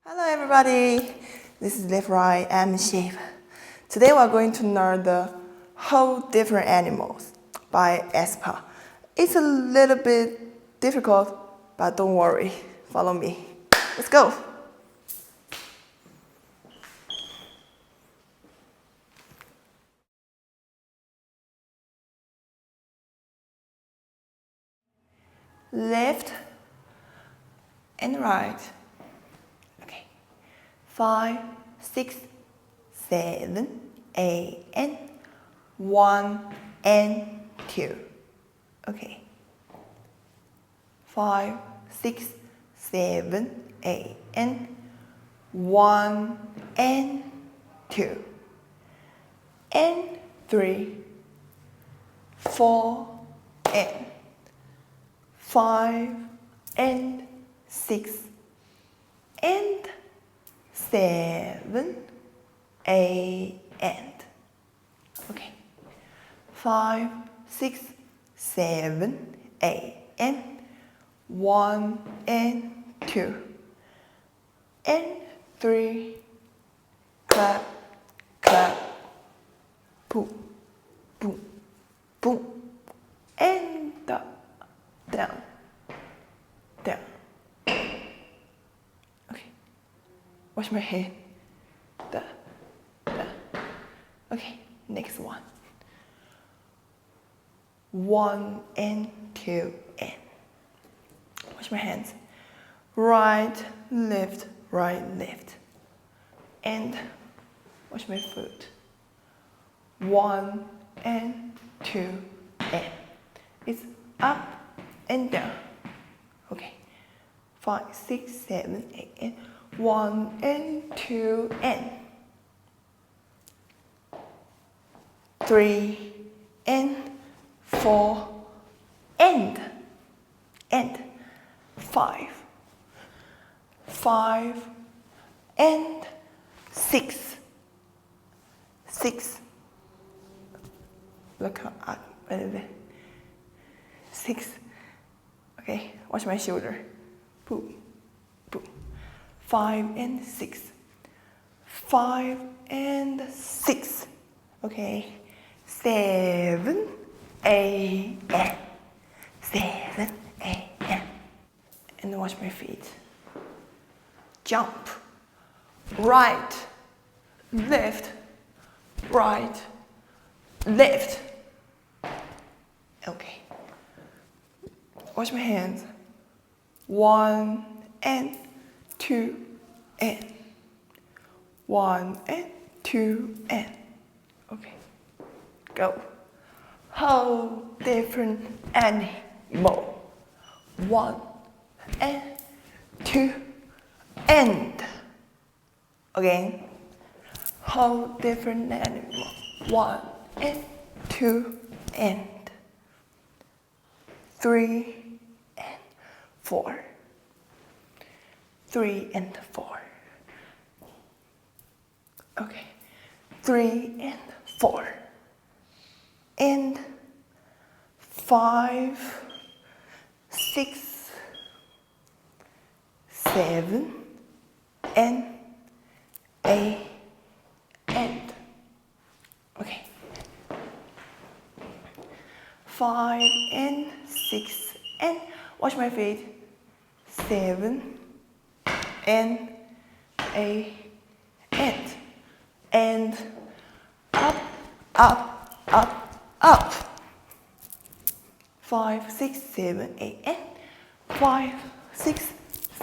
Hello everybody, this is left, right, and shape. Today we are going to learn the whole different animals by AESPA. It's a little bit difficult, but don't worry, follow me. Let's go. Left and right. Okay. 5, 6, 7, 8, and 1 and 2. Okay. 5, 6, 7, 8, and 1 and 2. And 3, 4, and 5 and 6 and 7, 8 and okay. 5, 6, 7, 8 and 1 and 2 and 3. Clap, clap, boom, boom, boom, and up, down, down. Okay. Wash my hand. Da, da. Okay, next one. 1 and 2 and. Wash my hands. Right, left, and wash my foot. 1 and 2 and. It's up and down. Okay. 5, 6, 7, 8 and 1 and 2 and 3 and 4 and 5 and 6. Look up a little bit. 6. Okay, watch my shoulder. Boom, boom. 5 and 6. 5 and 6. Okay. 7, 8, and 7, 8, and watch my feet. Jump. Right, left, left. Okay. Wash my hands. 1 and 2 and 1 and 2 and. Okay. Go. Whole different animal. 1 and 2 and. Again. Whole different animal. 1 and 2 and. 3 and 4. 3 and 4. Okay. 3 and 4. And 5, 6, 7, and 8 and. Okay. 5 and 6 and watch my feet. 7 and 8 and up, up, up, up. 5, 6, 7, 8 and 5, 6,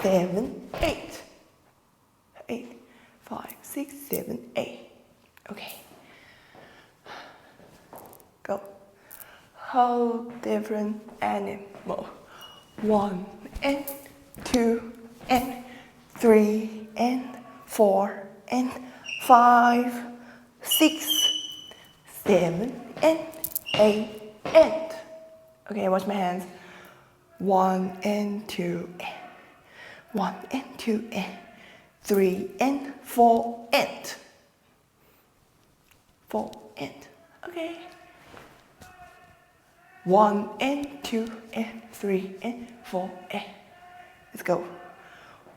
7, 8. 8, 5, 6, 7, 8. Okay. Go. Whole different animal. 1 and 2 and 3 and 4 and 5, 6, 7 and 8 and. Okay, watch my hands. 1 and 2 and 1 and 2 and 3 and 4 and 4 and. Okay. 1 and 2 and 3 and 4 and. Let's go.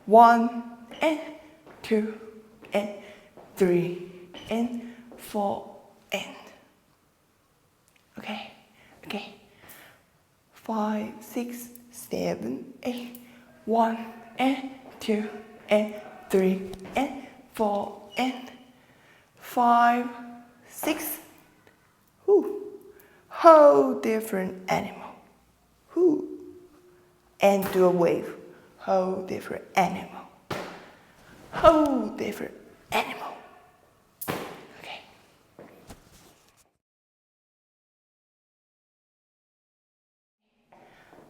1 and 2, and 3, and 4, and. Okay, okay. 5, 6, 7, 8. 1, and 2, and 3, and 4, and 5, 6. Whole different animal. And do a wave. Whole different animal. Whole different animal. Okay.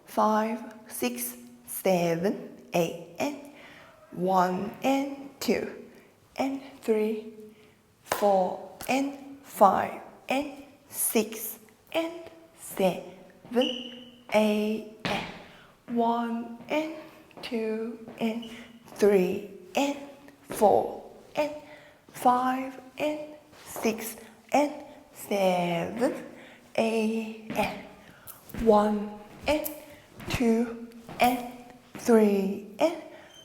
5, 6, 7, 8, and 1, and 2, and 3, 4, and 5, and 6, and 7, 8, and 1, and 2, and 3, and 4, and 5, and 6, and 7, 8, and 1, and 2, and 3, and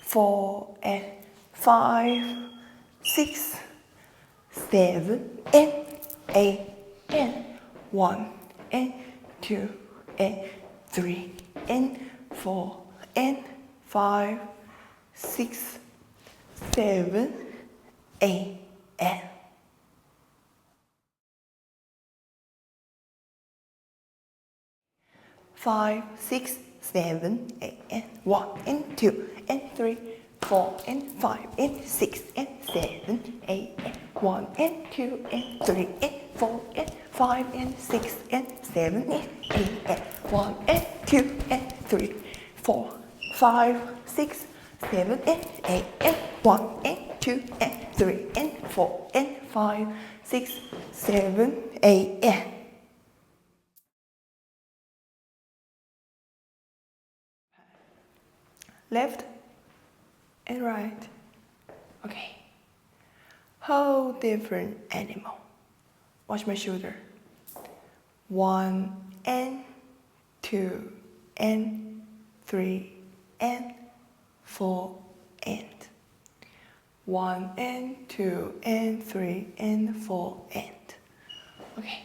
4, and 5, 6, 7, and 8, and 1, and 2, and 3, and 4, and 5, 6, 7, 8, and 5, 6, 7, 8, and 1, and 2, and 3, 4, and 5, and 6, and 7, 8, and 1, and 2, and 3, and 4, and 5, and 6, and 7, and 8, and 1, and 2, and 3, 4, 5, 6, 7, and 8, and 1, and 2, and 3, and 4, and 5, 6, 7, 8, and. Left and right. Okay. Whole different animal. Watch my shoulder. 1, and 2, and 3, and 4, and 1, and 2, and 3, and 4, and. Okay.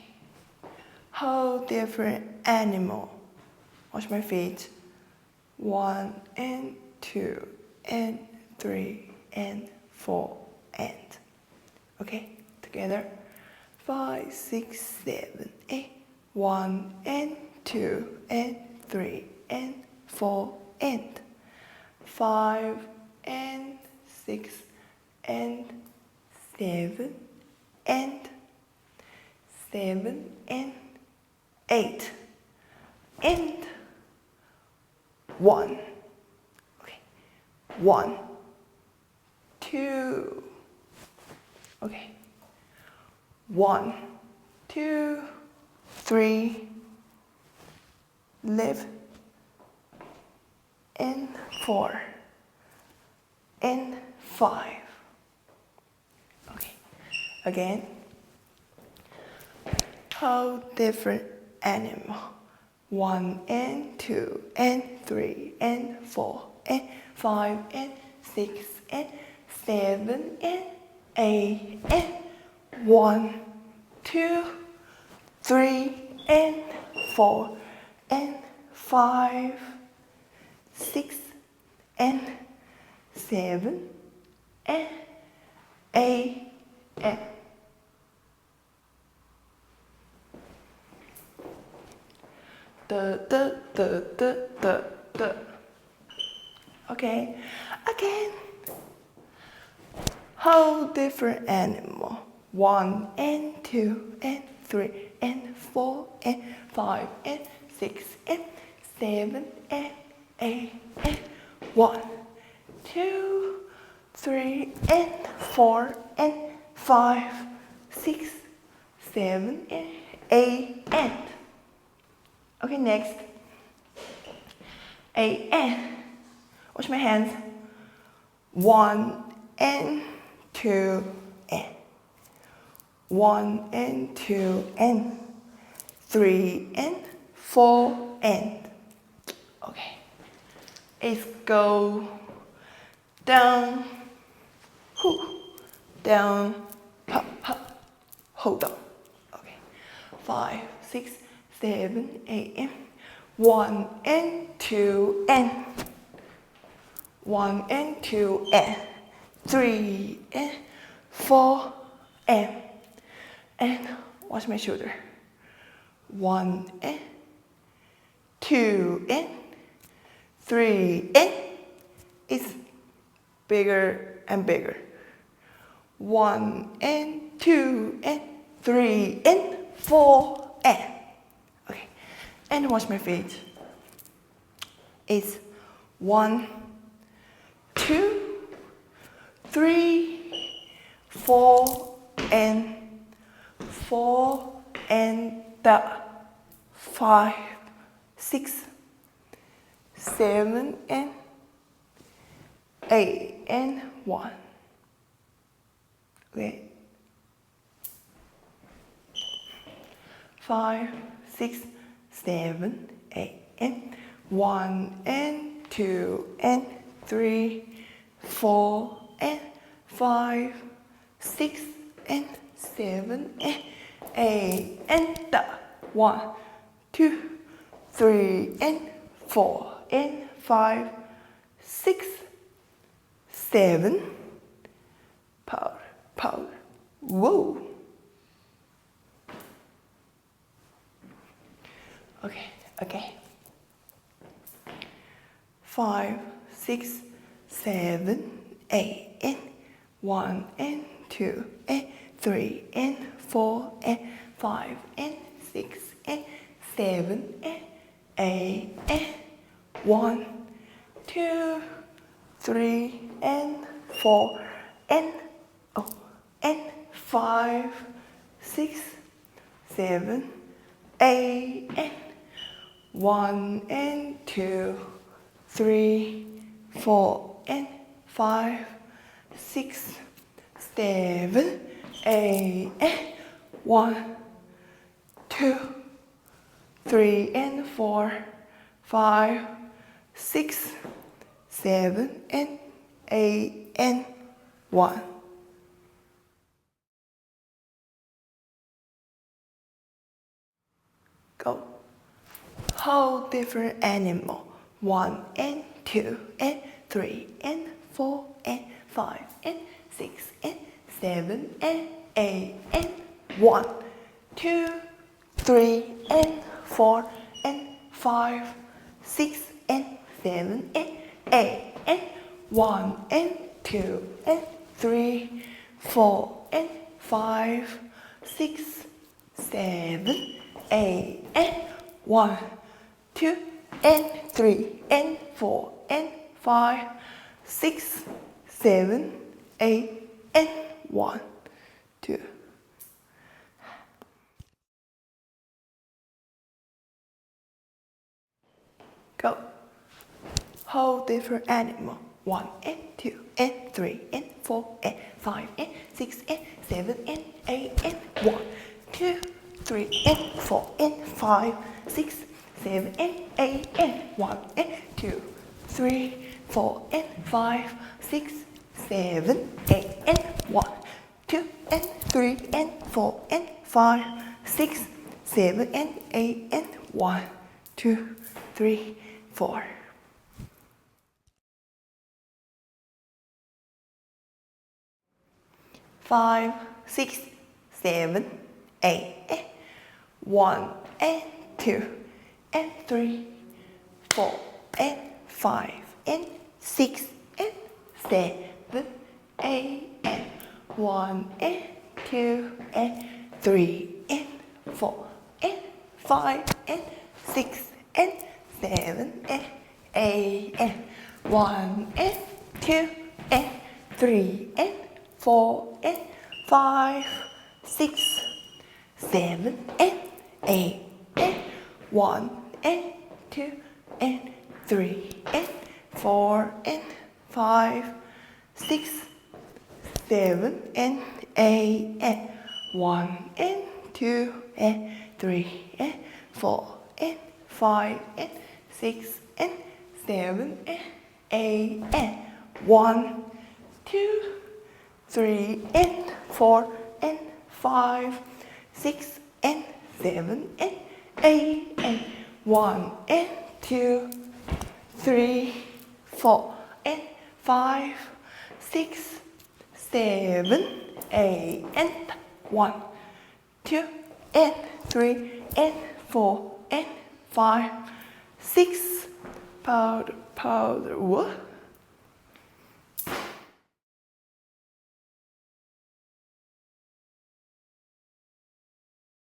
Whole different animal. Watch my feet. 1, and 2, and 3, and 4, and. Okay, together. 5, 6, 7, 8. 1, and 2, and 3, and 4, and. 5, and 6, and 7, and 7, and 8, and 1. Okay. 1, 2. Okay. 1, 2, 3. Lift. And 4. And 5. Okay. Again. How different animal. 1, and 2, and 3, and 4, and 5, and 6, and 7, and 8, and 1, 2, 3, and 4, and 5, 6, and 7, and 8, and. Okay, again. Whole different animal. 1, and 2, and 3, and 4, and 5, and 6, and 7, and 8, and 1, 2, 3, and 4, and 5, 6, 7, and 8, and. Okay, next. 8, and. Watch my hands. 1, and 2, and. 1, and 2, and. 3, and 4, and. Okay. Let's go down. down, pop, pop, hold on. Okay, 5, 6, 7, 8, 1 and 2 and 1 and 2 and 3 and 4 and watch my shoulder. 1 and 2 and 3 and it's bigger and bigger. 1 and 2 and 3 and 4 and okay, and watch my feet. It's 1, 2, 3, 4 and 5, 6, 7 and 8 and 1. Okay. 5, 6, 7, 8 and 1 and 2 and 3, 4 and 5, 6 and 7 and 8 and 1, 2, 3 and 4 and 5, 6, 7. Powder, powder. Whoa. Okay, okay. 5, 6, 7, 8 and 1 and 2 and 3 and 4 and 5 and 6 and 7 and 8 and 1, 2, 3 and 4 and 5, 6, 7, 8 and 1 and 2, 3, 4 and 5, 6, 7, 8 and 1, 2, 3 and 4, 5, 6, 7 and 8 and 1. Go. Whole different animal. 1 and 2 and 3 and 4 and 5 and 6 and 7 and 8 and 1, 2, 3 and 4 and 5, 6 and 7 and 8 and 1 and 2 and 3, 4 and 5, 6, 7, 8 and 1, 2 and 3 and 4 and 5, 6, 7, 8 and 1, 2. Go. Whole different animal. 1 and 2 and 3 and 4 and 5 and 6 and 7 and 8 and 1, 2, 3 and 4 and 5, 6, 7 and 8 and 1 and 2, 3, 4 and 5, 6, 7, 8 and 1, 2 and 3 and 4 and 5, 6, 7 and 8 and 1, 2, 3, 4. 5, 6, 7, 8, 1 and 2 and 3, 4 and 5 and 6 and 7, 8 and 1 and 2 and 3 and 4 and 5 and 6 and 7 and 8 and 1 and 2 and 3 and 4 and 5, 6, 7 and 8 and 1 and 2 and 3 and 4 and 5, 6, 7 and 8 and 1 and 2 and 3 and 4 and 5 and 6 and 7 and 8 and 1, 2, 3 and 4 and 5, 6 and 7 and 8 and 1 and 2, 3, 4 and 5, 6, 7, 8 and 1, 2 and 3 and 4 and 5, 6, powder, powder,